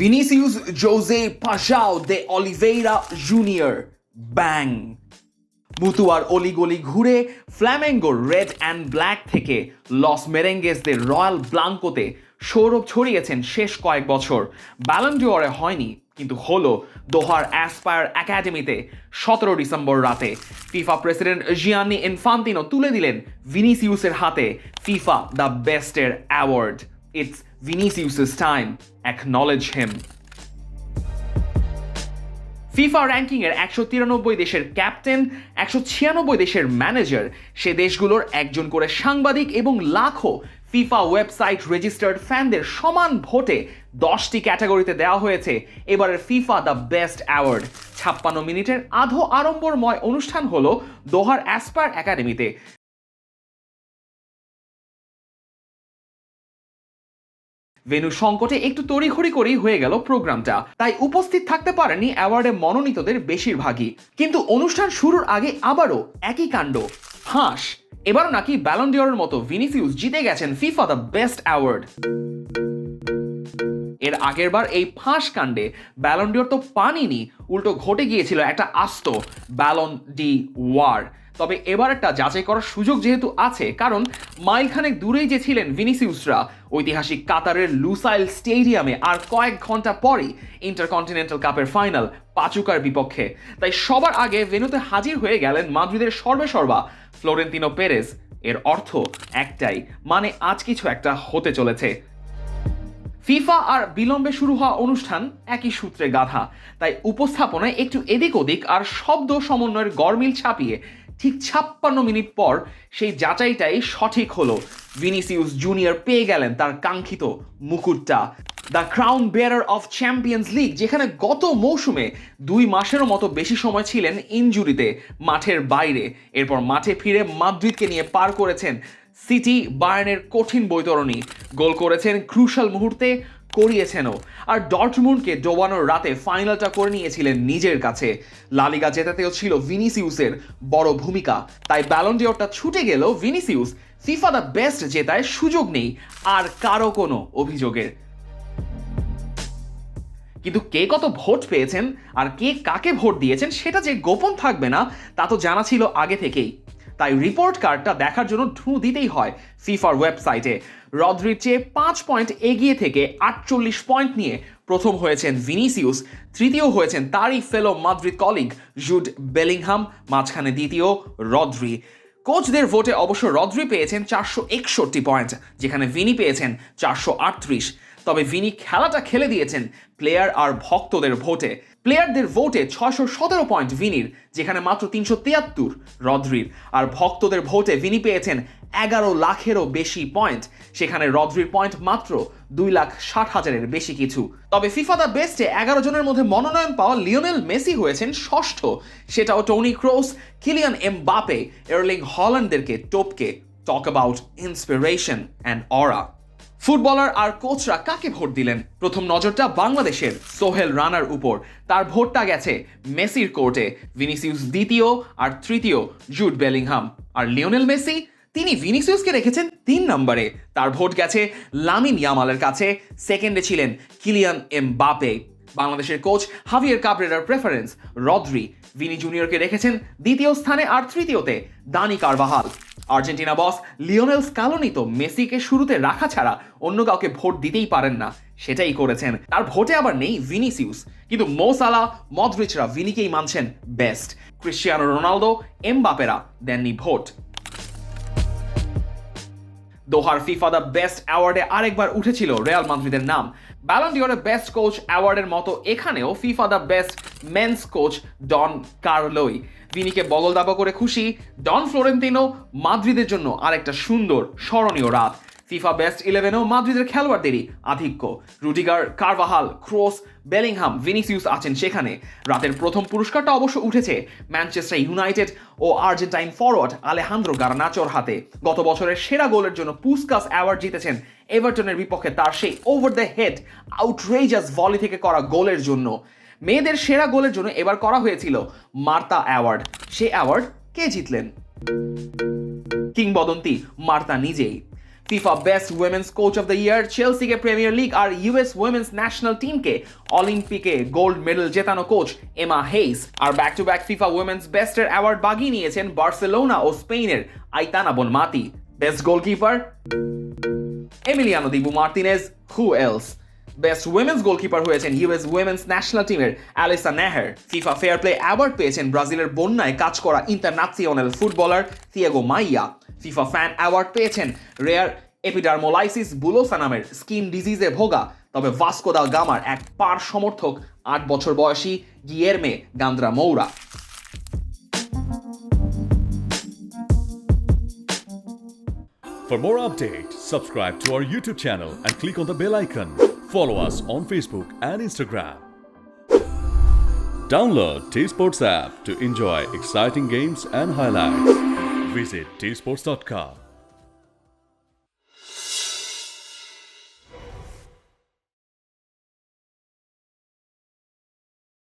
Vinicius জোজে পাশাও দে Oliveira junior ব্যাং। মুতুয়ার অলিগলি ঘুরে ফ্ল্যামেঙ্গোর red and black থেকে loss মেরেঙ্গেসদের royal ব্লাঙ্কোতে Sourav ছড়িয়েছেন শেষ কয়েক বছর। ব্যালন ডিওরে হয়নি, কিন্তু হলো দোহার অ্যাসপায়ার একাডেমিতে 17 ডিসেম্বর রাতে। ফিফা প্রেসিডেন্ট জিয়ান্নি ইনফান্তিনো তুলে দিলেন ভিনিসিউসের হাতে ফিফা দ্য বেস্টের অ্যাওয়ার্ড। ইটস ভিনিসিউসের টাইম, অ্যাকনলেজ হিম। ফিফা র্যাঙ্কিংয়ের 193 দেশের ক্যাপ্টেন, 196 দেশের ম্যানেজার, সে দেশগুলোর একজন করে সাংবাদিক এবং লাখো ফিফা ওয়েবসাইট রেজিস্টার্ড ফ্যানদের সমান ভোটে 10টি ক্যাটাগরিতে দেওয়া হয়েছে এবারের ফিফা দ্য বেস্ট অ্যাওয়ার্ড। 56 মিনিটের আধো আড়ম্বরময় অনুষ্ঠান হলো দোহার অ্যাসপায়ার একাডেমিতে। ভেন্যু সংকটে একটু তড়িঘড়ি করেই হয়ে গেল প্রোগ্রামটা, তাই উপস্থিত থাকতে পারেনি অ্যাওয়ার্ডে মনোনীতদের বেশিরভাগই। কিন্তু অনুষ্ঠান শুরুর আগে আবারও একই কাণ্ড, ফাঁস। এবারও নাকি ব্যালন ডিওরের মতো ভিনিসিউস জিতে গেছেন ফিফা দ্য বেস্ট অ্যাওয়ার্ড। এর আগের বার এই ফাঁস কাণ্ডে ব্যালন ডিওর তো পানিনি, উল্টো ঘটে গিয়েছিল একটা আস্ত ব্যালন ডি ওয়ার। তবে এবার একটা যাচাই করার সুযোগ যেহেতু আছে, কারণ মাইলখানেক দূরেই যে ছিলেন ভিনিসিউসরা ঐতিহাসিক কাতারের লুসাইল স্টেডিয়ামে আর কয়েক ঘন্টা পরেই ইন্টারকন্টিনেন্টাল কাপের ফাইনাল পাচুকার বিপক্ষে। তাই সবার আগে ভেন্যুতে হাজির হয়ে গেলেন মাদ্রিদের সর্বেসর্বা ফ্লোরেন্তিনো পেরেজ। এর অর্থ একটাই, মানে আজ কিছু একটা হতে চলেছে। ফিফা আর বিলম্বে শুরু হওয়া অনুষ্ঠান একই সূত্রে গাঁথা, তাই উপস্থাপনায় একটু এদিক ওদিক আর শব্দ সমন্বয়ের গরমিল ছাপিয়ে ঠিক 56 মিনিট পর সেই যাচাইটাই সঠিক হলো। ভিনিসিউস জুনিয়র পেয়ে গেলেন তার কাঙ্ক্ষিত মুকুটটা, the crown bearer of Champions League, যেখানে গত মৌসুমে 2 মাসেরও মতো বেশি সময় ছিলেন ইনজুরিতে মাঠের বাইরে। এরপর মাঠে ফিরে মাদ্রিদকে নিয়ে পার করেছেন সিটি বায়ার্নের কঠিন বৈতরণী, গোল করেছেন ক্রুশাল মুহূর্তে, করিয়েছেনও। আর ডর্টমুন্ডকে ডোবানোর রাতে ফাইনালটা করে নিয়েছিলেন নিজের কাছে। লা লিগা জেতাতেও ছিল ভিনিসিউসের বড় ভূমিকা, তাই ব্যালন ডিওরটা ছুটে গেল ভিনিসিউস। ফিফা দ্য বেস্ট জেতায় সুযোগ নেই আর কারো কোনো অভিযোগের। কিন্তু কে কত ভোট পেয়েছেন আর কে কাকে ভোট দিয়েছেন সেটা যে গোপন থাকবে না তা তো জানা ছিল আগে থেকেই। তাই রিপোর্ট কার্ডটা দেখার জন্য ঢু দিতেই হয় ফিফার ওয়েবসাইটে। রদ্রির চেয়ে 5 পয়েন্ট এগিয়ে থেকে 48 পয়েন্ট নিয়ে প্রথম হয়েছেন ভিনিসিউস, তৃতীয় হয়েছেন তারই ফেলো মাদ্রিদ কলিগ জুড বেলিংহাম, মাঝখানে দ্বিতীয় রদ্রি। কোচদের ভোটে অবশ্য রদ্রি পেয়েছেন 461 পয়েন্ট, যেখানে ভিনি পেয়েছেন 438। তবে ভিনি খেলাটা খেলে দিয়েছেন প্লেয়ার আর ভক্তদের ভোটে। প্লেয়ারদের ভোটে 617 পয়েন্ট ভিনির, যেখানে মাত্র 373 রদ্রির। আর ভক্তদের ভোটে ভিনি পেয়েছেন 11 লাখেরও বেশি পয়েন্ট, সেখানে রদ্রির পয়েন্ট মাত্র 2,60,000-এর বেশি কিছু। তবে ফিফা দ্য বেস্টে 11 জনের মধ্যে মনোনয়ন পাওয়া লিওনেল মেসি হয়েছেন ষষ্ঠ, সেটাও Toni Kroos, Kylian Mbappe, Erling হল্যান্ডদেরকে টপকে। Talk about inspiration and aura. Footballer আর কোচরা কাকে ভোট দিলেন? প্রথম নজরটা বাংলাদেশের সোহেল রানার উপর, তার ভোটটা গেছে মেসির কোর্টে। ভিনিসিউস দ্বিতীয় আর তৃতীয় জুড বেলিংহাম। আর লিওনেল মেসি, তিনি ভিনিসিউসকে রেখেছেন 3 নম্বরে, তার ভোট গেছে লামিন ইয়ামালের কাছে। সেকেন্ডে ছিলেন কিলিয়ান এমবাপে। বাংলাদেশের কোচ হাভিয়ের কাবরেরার প্রেফারেন্স রদ্রি। ভিনি জুনিয়রকে রেখেছেন দ্বিতীয় স্থানে আর তৃতীয়তে Dani Carvajal. Argentina boss Lionel Scaloni তো মেসিকে শুরুতে রাখা ছাড়া অন্য কাউকে ভোট দিতেই পারেন না, সেটাই করেছেন। তার ভোটে আবার নেই ভিনিসিউস, কিন্তু মো সালাহ, মদ্রিচরা ভিনিকেই মানছেন বেস্ট। ক্রিশ্চিয়ানো রোনালদো, এমবাপেরা দেননি ভোট। দোহার ফিফা দ্য বেস্ট অ্যাওয়ার্ডে আরেকবার উঠেছিল রিয়াল মাদ্রিদের নাম। ব্যালন ডিওরে বেস্ট কোচ অ্যাওয়ার্ডের মতো এখানেও FIFA the best men's coach Don কার্লোই। ভিনিকে বগল দাবা করে খুশি ডন ফ্লোরেন্তিনো। মাদ্রিদের জন্য আরেকটা সুন্দর স্মরণীয় রাত। ফিফা বেস্ট 11-এও মাদ্রিদের খেলোয়াড়দেরই আধিক্য। Rudiger, Carvajal, Kroos, Bellingham, Vinicius আছেন সেখানে। রাতের প্রথম পুরস্কারটা অবশ্য উঠেছে ম্যানচেস্টার ইউনাইটেড ও আর্জেন্টাইন ফরওয়ার্ড আলেহান্দ্রো গার্নাচোর হাতে। গত বছরের সেরা গোলের জন্য পুসকাস অ্যাওয়ার্ড জিতেছেন এভারটনের বিপক্ষে তার সেই ওভার দ্য হেড আউটরেজাস ভলি থেকে করা গোলের জন্য। মেয়েদের সেরা গোলের জন্য এবার করা হয়েছিল মার্তা অ্যাওয়ার্ড। সে অ্যাওয়ার্ড কে জিতলেন? কিংবদন্তি মার্তা নিজেই। FIFA best women's coach of the year চেলসিকে প্রিমিয়ার লিগ আর ইউএস উইমেন্স ন্যাশনাল টিমকে অলিম্পিকে গোল্ড মেডেল জেতানো কোচ এমা হেইস। আর back to back FIFA women's বেস্টের অ্যাওয়ার্ড বাগিয়ে নিয়েছেন বার্সেলোনা ও স্পেনের Aitana Bonmati. Best goalkeeper Emiliano Dibu Martinez, who else. Best women's goalkeeper হয়েছেন ইউএস উইমেন্স ন্যাশনাল টিমের Alyssa Naeher. FIFA fair play award পেয়েছেন ব্রাজিলের বন্যায় কাজ করা ইন্টারন্যাশনাল ফুটবলার থিয়াগো মাইয়া। ফিফা ফ্যান অ্যাওয়ার্ড পেয়েছেন রেয়ার এপিডার্মোলাইসিস বুলোসা নামের স্কিন ডিজিজে ভোগা তবে ভাস্কো দা গামার এক পার সমর্থক 8 বছর বয়সী গিয়েরমে গান্দ্রা মৌরা। For more updates, subscribe to our YouTube channel and click on the bell icon. Follow us on Facebook and Instagram. Download T-Sports app to enjoy exciting games and highlights. Visit tsports.com.